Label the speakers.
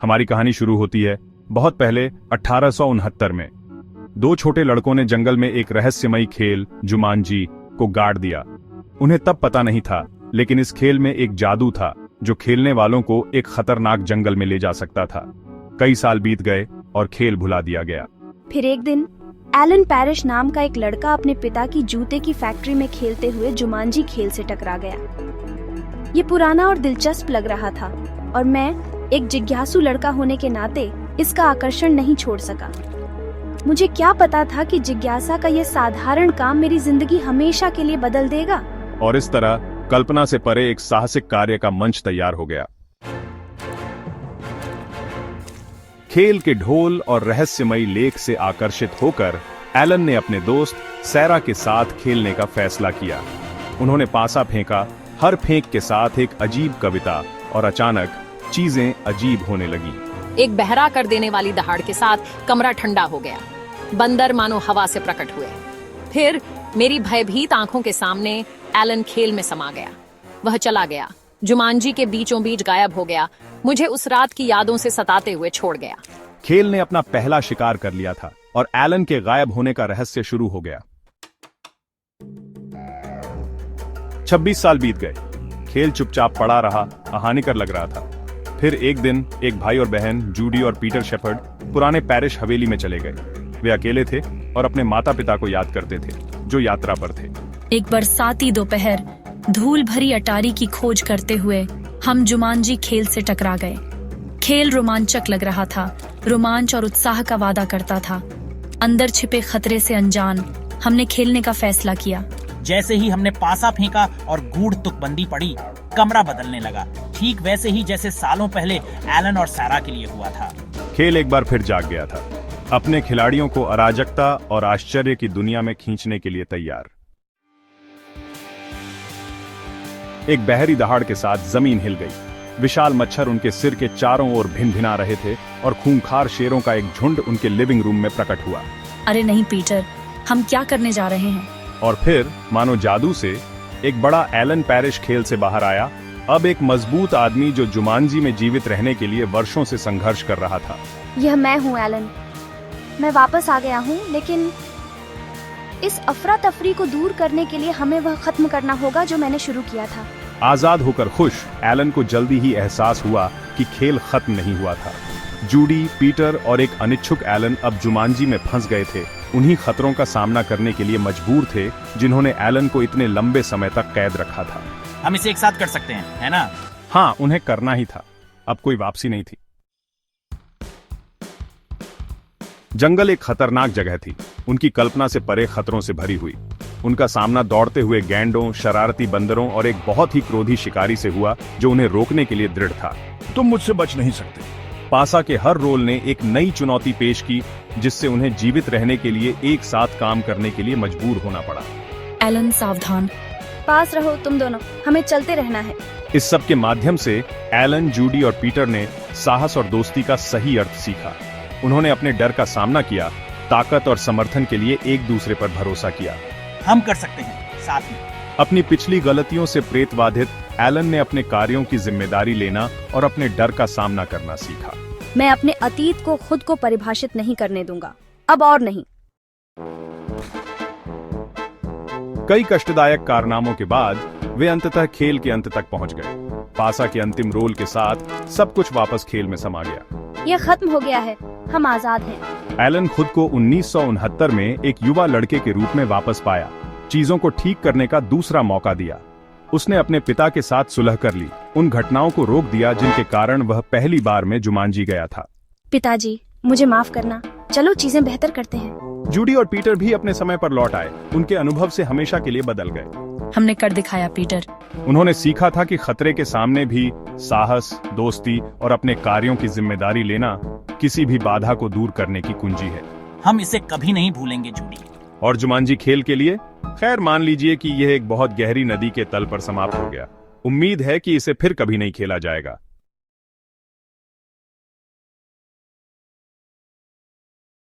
Speaker 1: हमारी कहानी शुरू होती है बहुत पहले 1869 में। दो छोटे लड़कों ने जंगल में एक रहस्यमयी खेल जुमांजी को गाड़ दिया। उन्हें तब पता नहीं था, लेकिन इस खेल में एक जादू था जो खेलने वालों को एक खतरनाक जंगल में ले जा सकता था। कई साल बीत गए और खेल भुला दिया गया।
Speaker 2: फिर एक दिन एलन पैरिश नाम का एक लड़का अपने पिता की जूते की फैक्ट्री में खेलते हुए जुमांजी खेल से टकरा गया। ये पुराना और दिलचस्प लग रहा था और मैं एक जिज्ञासु लड़का होने के नाते इसका आकर्षण नहीं छोड़ सका। मुझे क्या पता था कि जिज्ञासा का यह साधारण काम मेरी जिंदगी हमेशा के लिए बदल देगा।
Speaker 1: और इस तरह कल्पना से परे एक साहसिक कार्य का मंच तैयार हो गया। खेल के ढोल और रहस्यमयी लेख से आकर्षित होकर एलन ने अपने दोस्त सैरा के साथ खेलने का फैसला किया। उन्होंने पासा फेंका, हर फेंक के साथ एक अजीब कविता, और अचानक चीजें अजीब होने लगी।
Speaker 3: एक बहरा कर देने वाली दहाड़ के साथ कमरा ठंडा हो गया। बंदर मानो हवा से प्रकट हुए। फिर मेरी भयभीत आंखों के सामने एलन खेल में समा गया। वह चला गया, जुमांजी के बीचों बीच गायब हो गया, मुझे उस रात की यादों से सताते हुए छोड़ गया।
Speaker 1: खेल ने अपना पहला शिकार कर लिया था और एलन के गायब होने का रहस्य शुरू हो गया। 26 साल बीत गए। खेल चुपचाप पड़ा रहा, कहानीकर लग रहा था। फिर एक दिन एक भाई और बहन जूडी और पीटर शेफर्ड पुराने पैरिश हवेली में चले गए। वे अकेले थे और अपने माता पिता को याद करते थे जो यात्रा पर थे।
Speaker 4: एक बरसाती दोपहर धूल भरी अटारी की खोज करते हुए हम जुमांजी खेल से टकरा गए। खेल रोमांचक लग रहा था, रोमांच और उत्साह का वादा करता था। अंदर छिपे खतरे से अनजान हमने खेलने का फैसला किया।
Speaker 5: जैसे ही हमने पासा फेंका और गूढ़ तुकबंदी पड़ी, कमरा बदलने लगा, ठीक वैसे ही जैसे सालों पहले एलन और सैरा के लिए हुआ था।
Speaker 1: खेल एक बार फिर जाग गया था, अपने खिलाड़ियों को अराजकता और आश्चर्य की दुनिया में खींचने के लिए तैयार। एक बहरी दहाड़ के साथ जमीन हिल गई। विशाल मच्छर उनके सिर के चारों ओर भिन-भिना रहे थे और खूंखार शेरों का एक झुंड उनके लिविंग रूम में प्रकट हुआ।
Speaker 4: अरे नहीं पीटर, हम क्या करने जा रहे हैं?
Speaker 1: और फिर मानो जादू से एक बड़ा एलन पैरिश खेल से बाहर आया। अब एक मजबूत आदमी जो जुमांजी में जीवित रहने के लिए वर्षों से संघर्ष कर रहा था।
Speaker 2: यह मैं हूँ एलन। मैं वापस आ गया हूँ, लेकिन इस अफरा तफरी को दूर करने के लिए हमें वह खत्म करना होगा जो मैंने शुरू किया था।
Speaker 1: आजाद होकर खुश एलन को जल्दी ही एहसास हुआ कि खेल खत्म नहीं हुआ था। जूडी, पीटर और एक अनिच्छुक एलन अब जुमांजी में फंस गए थे। उन्हीं खतरों का सामना करने के लिए मजबूर थे जिन्होंने एलन को इतने लंबे समय तक कैद रखा था।
Speaker 5: हम इसे एक साथ कर सकते हैं, है ना?
Speaker 1: हाँ, उन्हें करना ही था। अब कोई वापसी नहीं थी। जंगल एक खतरनाक जगह थी, उनकी कल्पना से परे खतरों से भरी हुई। उनका सामना दौड़ते हुए गैंडों, शरारती बंदरों और एक बहुत ही क्रोधी शिकारी से हुआ जो उन्हें रोकने के लिए दृढ़ था।
Speaker 6: तुम मुझसे बच नहीं सकते।
Speaker 1: पासा के हर रोल ने एक नई चुनौती पेश की, जिससे उन्हें जीवित रहने के लिए एक साथ काम करने के लिए मजबूर होना पड़ा।
Speaker 4: एलन सावधान।
Speaker 2: पास रहो तुम दोनों, हमें चलते रहना है।
Speaker 1: इस सब के माध्यम से एलन, जूडी और पीटर ने साहस और दोस्ती का सही अर्थ सीखा। उन्होंने अपने डर का सामना किया, ताकत और समर्थन के लिए एक दूसरे पर भरोसा किया।
Speaker 5: हम कर सकते हैं साथ में।
Speaker 1: अपनी पिछली गलतियों से प्रेतबाधित एलन ने अपने कार्यों की जिम्मेदारी लेना और अपने डर का सामना करना सीखा।
Speaker 2: मैं अपने अतीत को खुद को परिभाषित नहीं करने दूंगा, अब और नहीं।
Speaker 1: कई कष्टदायक कारनामों के बाद वे अंततः खेल के अंत तक पहुंच गए। पासा के अंतिम रोल के साथ सब कुछ वापस खेल में समा गया।
Speaker 2: यह खत्म हो गया है, हम आजाद हैं।
Speaker 1: एलन खुद को 1969 में एक युवा लड़के के रूप में वापस पाया, चीजों को ठीक करने का दूसरा मौका दिया। उसने अपने पिता के साथ सुलह कर ली, उन घटनाओं को रोक दिया जिनके कारण वह पहली बार में जुमांजी गया था।
Speaker 2: पिताजी, मुझे माफ करना, चलो चीजें बेहतर करते हैं।
Speaker 1: जूडी और पीटर भी अपने समय पर लौट आए, उनके अनुभव से हमेशा के लिए बदल गए।
Speaker 4: हमने कर दिखाया पीटर।
Speaker 1: उन्होंने सीखा था कि खतरे के सामने भी साहस, दोस्ती और अपने कार्यों की जिम्मेदारी लेना किसी भी बाधा को दूर करने की कुंजी है।
Speaker 5: हम इसे कभी नहीं भूलेंगे जूडी।
Speaker 1: और जुमांजी खेल के लिए खैर मान लीजिए कि यह एक बहुत गहरी नदी के तल पर समाप्त हो गया। उम्मीद है कि इसे फिर कभी नहीं खेला जाएगा।